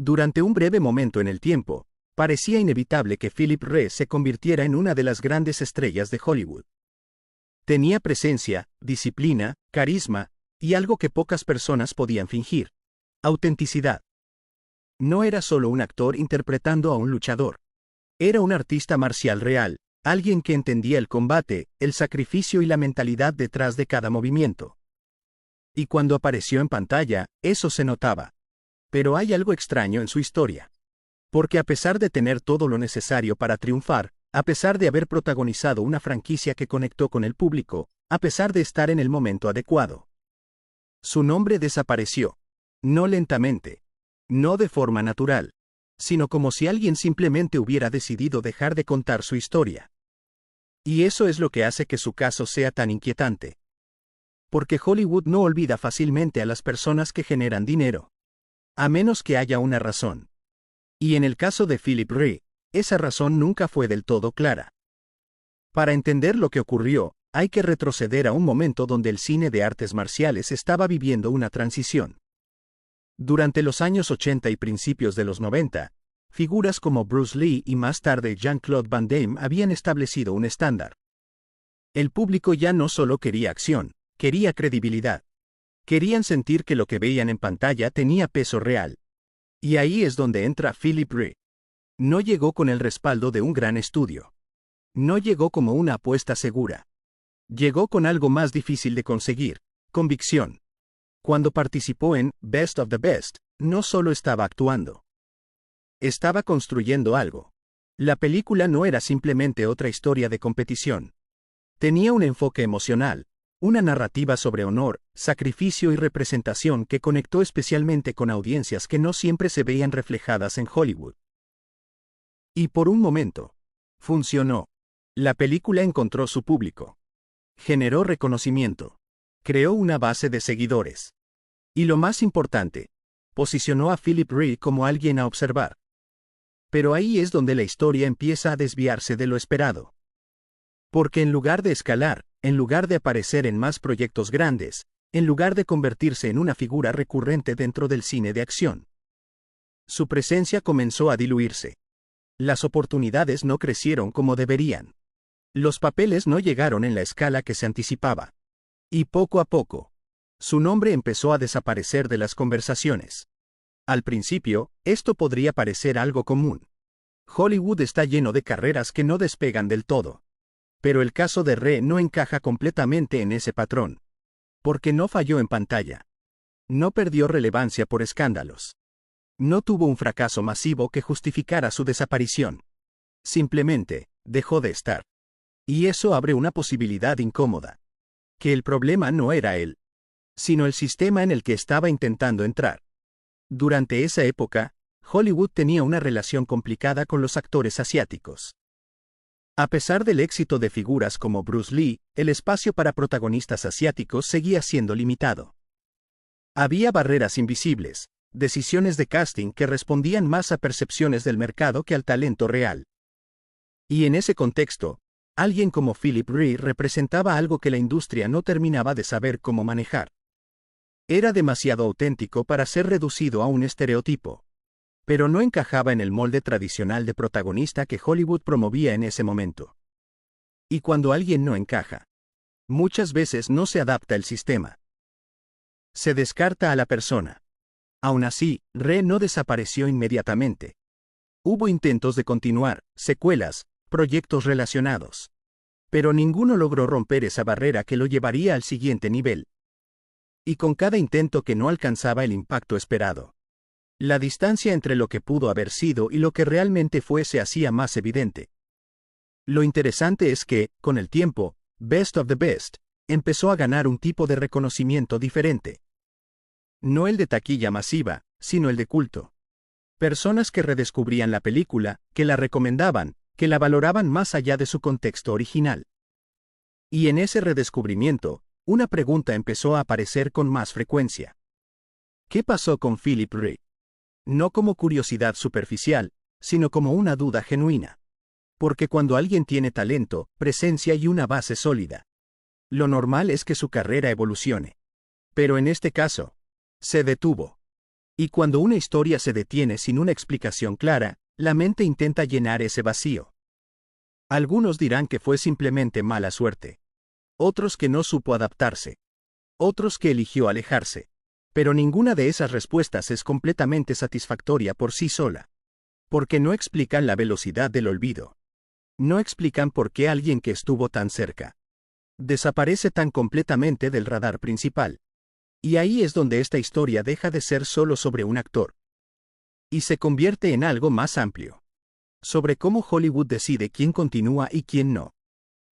Durante un breve momento en el tiempo, parecía inevitable que Philip Rhee se convirtiera en una de las grandes estrellas de Hollywood. Tenía presencia, disciplina, carisma, y algo que pocas personas podían fingir: autenticidad. No era solo un actor interpretando a un luchador. Era un artista marcial real, alguien que entendía el combate, el sacrificio y la mentalidad detrás de cada movimiento. Y cuando apareció en pantalla, eso se notaba. Pero hay algo extraño en su historia. Porque a pesar de tener todo lo necesario para triunfar, a pesar de haber protagonizado una franquicia que conectó con el público, a pesar de estar en el momento adecuado, su nombre desapareció. No lentamente. No de forma natural. Sino como si alguien simplemente hubiera decidido dejar de contar su historia. Y eso es lo que hace que su caso sea tan inquietante. Porque Hollywood no olvida fácilmente a las personas que generan dinero. A menos que haya una razón. Y en el caso de Philip Rhee, esa razón nunca fue del todo clara. Para entender lo que ocurrió, hay que retroceder a un momento donde el cine de artes marciales estaba viviendo una transición. Durante los años 80 y principios de los 90, figuras como Bruce Lee y más tarde Jean-Claude Van Damme habían establecido un estándar. El público ya no solo quería acción, quería credibilidad. Querían sentir que lo que veían en pantalla tenía peso real. Y ahí es donde entra Philip Rhee. No llegó con el respaldo de un gran estudio. No llegó como una apuesta segura. Llegó con algo más difícil de conseguir: convicción. Cuando participó en Best of the Best, no solo estaba actuando. Estaba construyendo algo. La película no era simplemente otra historia de competición. Tenía un enfoque emocional, una narrativa sobre honor, sacrificio y representación que conectó especialmente con audiencias que no siempre se veían reflejadas en Hollywood. Y por un momento, funcionó. La película encontró su público. Generó reconocimiento. Creó una base de seguidores. Y lo más importante, posicionó a Philip Rhee como alguien a observar. Pero ahí es donde la historia empieza a desviarse de lo esperado. Porque en lugar de escalar, en lugar de aparecer en más proyectos grandes, en lugar de convertirse en una figura recurrente dentro del cine de acción, su presencia comenzó a diluirse. Las oportunidades no crecieron como deberían. Los papeles no llegaron en la escala que se anticipaba. Y poco a poco, su nombre empezó a desaparecer de las conversaciones. Al principio, esto podría parecer algo común. Hollywood está lleno de carreras que no despegan del todo. Pero el caso de Rhee no encaja completamente en ese patrón. Porque no falló en pantalla. No perdió relevancia por escándalos. No tuvo un fracaso masivo que justificara su desaparición. Simplemente, dejó de estar. Y eso abre una posibilidad incómoda. Que el problema no era él, sino el sistema en el que estaba intentando entrar. Durante esa época, Hollywood tenía una relación complicada con los actores asiáticos. A pesar del éxito de figuras como Bruce Lee, el espacio para protagonistas asiáticos seguía siendo limitado. Había barreras invisibles, decisiones de casting que respondían más a percepciones del mercado que al talento real. Y en ese contexto, alguien como Philip Rhee representaba algo que la industria no terminaba de saber cómo manejar. Era demasiado auténtico para ser reducido a un estereotipo. Pero no encajaba en el molde tradicional de protagonista que Hollywood promovía en ese momento. Y cuando alguien no encaja, muchas veces no se adapta el sistema. Se descarta a la persona. Aún así, Rhee no desapareció inmediatamente. Hubo intentos de continuar, secuelas, proyectos relacionados. Pero ninguno logró romper esa barrera que lo llevaría al siguiente nivel. Y con cada intento que no alcanzaba el impacto esperado, la distancia entre lo que pudo haber sido y lo que realmente fue se hacía más evidente. Lo interesante es que, con el tiempo, Best of the Best empezó a ganar un tipo de reconocimiento diferente. No el de taquilla masiva, sino el de culto. Personas que redescubrían la película, que la recomendaban, que la valoraban más allá de su contexto original. Y en ese redescubrimiento, una pregunta empezó a aparecer con más frecuencia. ¿Qué pasó con Philip Rhee? No como curiosidad superficial, sino como una duda genuina. Porque cuando alguien tiene talento, presencia y una base sólida, lo normal es que su carrera evolucione. Pero en este caso, se detuvo. Y cuando una historia se detiene sin una explicación clara, la mente intenta llenar ese vacío. Algunos dirán que fue simplemente mala suerte. Otros que no supo adaptarse. Otros que eligió alejarse. Pero ninguna de esas respuestas es completamente satisfactoria por sí sola. Porque no explican la velocidad del olvido. No explican por qué alguien que estuvo tan cerca desaparece tan completamente del radar principal. Y ahí es donde esta historia deja de ser solo sobre un actor. Y se convierte en algo más amplio. Sobre cómo Hollywood decide quién continúa y quién no.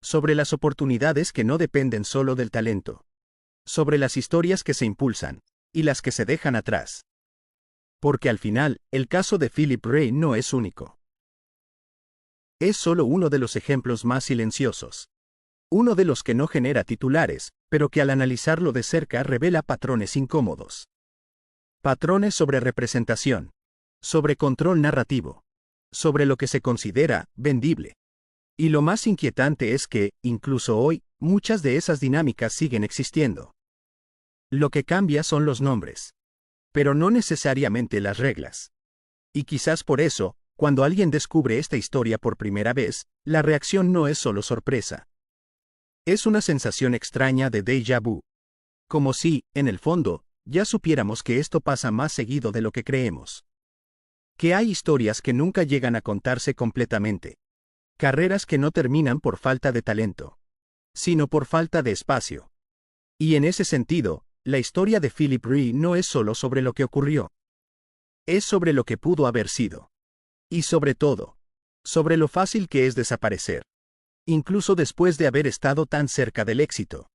Sobre las oportunidades que no dependen solo del talento. Sobre las historias que se impulsan, y las que se dejan atrás. Porque al final, el caso de Philip Ray no es único. Es solo uno de los ejemplos más silenciosos. Uno de los que no genera titulares, pero que al analizarlo de cerca revela patrones incómodos. Patrones sobre representación. Sobre control narrativo. Sobre lo que se considera vendible. Y lo más inquietante es que, incluso hoy, muchas de esas dinámicas siguen existiendo. Lo que cambia son los nombres. Pero no necesariamente las reglas. Y quizás por eso, cuando alguien descubre esta historia por primera vez, la reacción no es solo sorpresa. Es una sensación extraña de déjà vu. Como si, en el fondo, ya supiéramos que esto pasa más seguido de lo que creemos. Que hay historias que nunca llegan a contarse completamente. Carreras que no terminan por falta de talento, sino por falta de espacio. Y en ese sentido, la historia de Philip Ray no es solo sobre lo que ocurrió. Es sobre lo que pudo haber sido. Y sobre todo, sobre lo fácil que es desaparecer. Incluso después de haber estado tan cerca del éxito.